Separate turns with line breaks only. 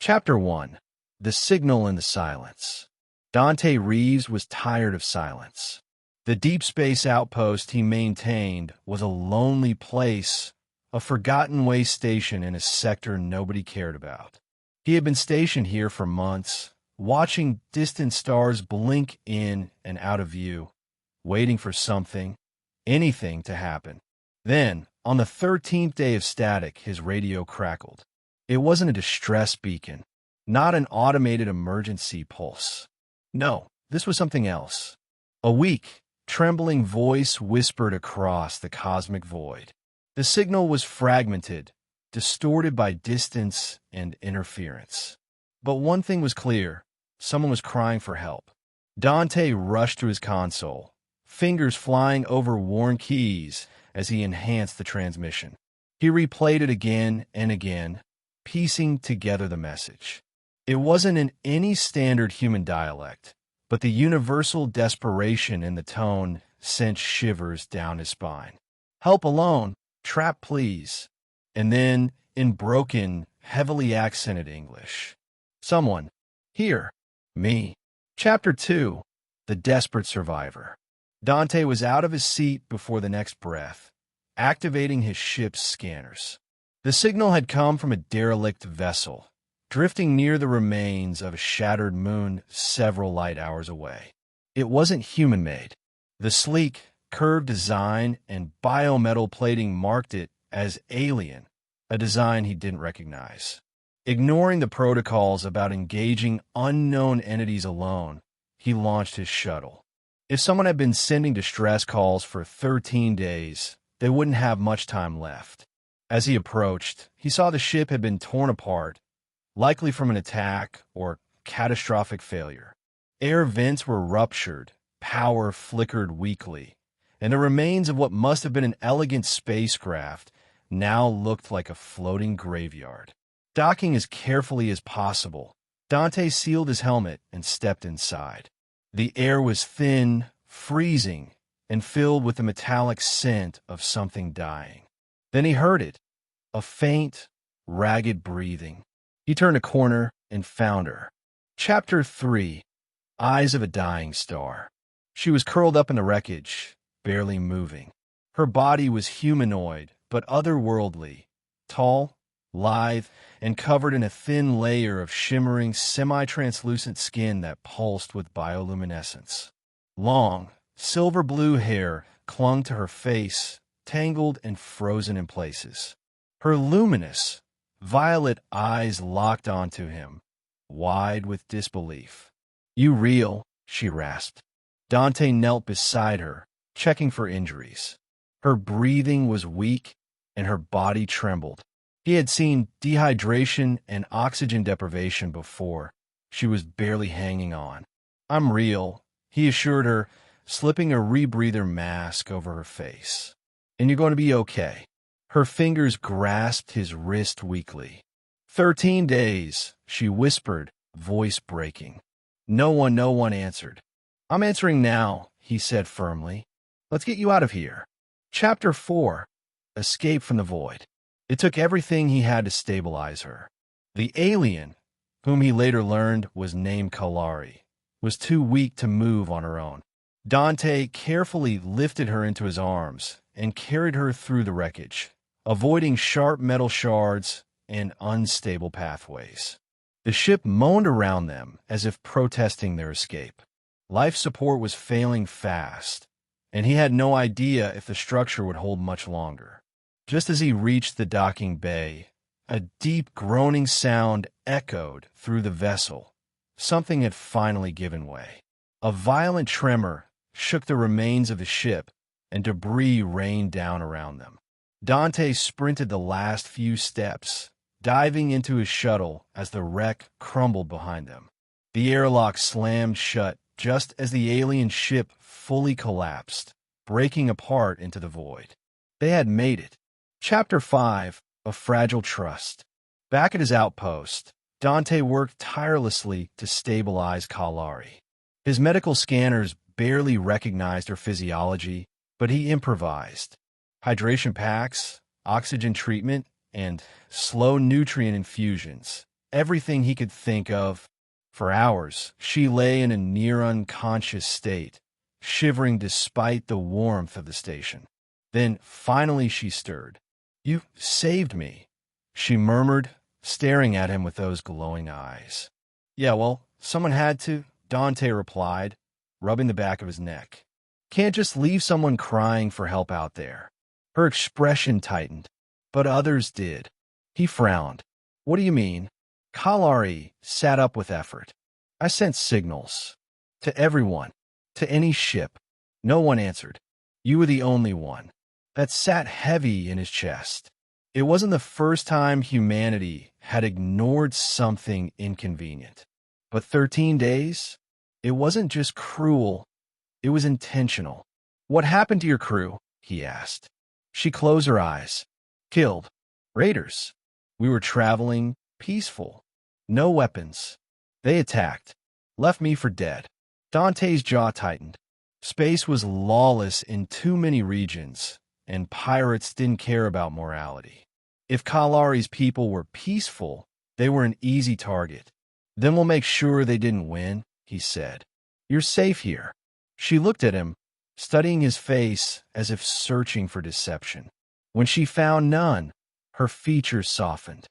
Chapter 1. The Signal in the Silence. Dante Reeves was tired of silence. The deep space outpost he maintained was a lonely place, a forgotten way station in a sector nobody cared about. He had been stationed here for months, watching distant stars blink in and out of view, waiting for something, anything to happen. Then, on the 13th day of static, his radio crackled. It wasn't a distress beacon, not an automated emergency pulse. No, this was something else. A weak, trembling voice whispered across the cosmic void. The signal was fragmented, distorted by distance and interference. But one thing was clear. Someone was crying for help. Dante rushed to his console, fingers flying over worn keys as he enhanced the transmission. He replayed it again and again, piecing together the message. It wasn't in any standard human dialect, but the universal desperation in the tone sent shivers down his spine. Help alone, trap please. And then, in broken, heavily accented English. Someone. Here. Me. Chapter 2. The Desperate Survivor. Dante was out of his seat before the next breath, activating his ship's scanners. The signal had come from a derelict vessel, drifting near the remains of a shattered moon several light hours away. It wasn't human-made. The sleek, curved design and biometal plating marked it as alien, a design he didn't recognize. Ignoring the protocols about engaging unknown entities alone, he launched his shuttle. If someone had been sending distress calls for 13 days, they wouldn't have much time left. As he approached, he saw the ship had been torn apart, likely from an attack or catastrophic failure. Air vents were ruptured, power flickered weakly, and the remains of what must have been an elegant spacecraft now looked like a floating graveyard. Docking as carefully as possible, Dante sealed his helmet and stepped inside. The air was thin, freezing, and filled with the metallic scent of something dying. Then he heard it, a faint, ragged breathing. He turned a corner and found her. Chapter 3. Eyes of a Dying Star. She was curled up in the wreckage, barely moving. Her body was humanoid, but otherworldly, tall, lithe, and covered in a thin layer of shimmering, semi-translucent skin that pulsed with bioluminescence. Long, silver-blue hair clung to her face, tangled and frozen in places. Her luminous, violet eyes locked onto him, wide with disbelief. "You real?" she rasped. Dante knelt beside her, checking for injuries. Her breathing was weak, and her body trembled. He had seen dehydration and oxygen deprivation before. She was barely hanging on. "I'm real," he assured her, slipping a rebreather mask over her face. "And you're going to be okay." Her fingers grasped his wrist weakly. 13 days, she whispered, voice breaking. No one answered. "I'm answering now," he said firmly. "Let's get you out of here." Chapter 4. Escape from the Void. It took everything he had to stabilize her. The alien, whom he later learned was named Kalari, was too weak to move on her own. Dante carefully lifted her into his arms and carried her through the wreckage, avoiding sharp metal shards and unstable pathways. The ship moaned around them as if protesting their escape. Life support was failing fast, and he had no idea if the structure would hold much longer. Just as he reached the docking bay, a deep groaning sound echoed through the vessel. Something had finally given way. A violent tremor shook the remains of the ship, and debris rained down around them. Dante sprinted the last few steps, diving into his shuttle as the wreck crumbled behind them. The airlock slammed shut just as the alien ship fully collapsed, breaking apart into the void. They had made it. Chapter 5. A Fragile Trust. Back at his outpost, Dante worked tirelessly to stabilize Kalari. His medical scanners barely recognized her physiology, but he improvised. Hydration packs, oxygen treatment, and slow nutrient infusions everything he could think of. For hours, she lay in a near unconscious state, shivering despite the warmth of the station. Then, finally, she stirred. "You saved me," she murmured, staring at him with those glowing eyes. "Yeah, well, someone had to," Dante replied, rubbing the back of his neck. "Can't just leave someone crying for help out there." Her expression tightened, but others did. He frowned. "What do you mean?" Kalari sat up with effort. "I sent signals. To everyone. To any ship. No one answered. You were the only one." That sat heavy in his chest. It wasn't the first time humanity had ignored something inconvenient. But 13 days? It wasn't just cruel. It was intentional. "What happened to your crew?" he asked. She closed her eyes. "Killed. Raiders. We were traveling peaceful. No weapons. They attacked. Left me for dead." Dante's jaw tightened. Space was lawless in too many regions, and pirates didn't care about morality. If Kalari's people were peaceful, they were an easy target. "Then we'll make sure they didn't win," he said. "You're safe here." She looked at him, studying his face as if searching for deception. When she found none, her features softened.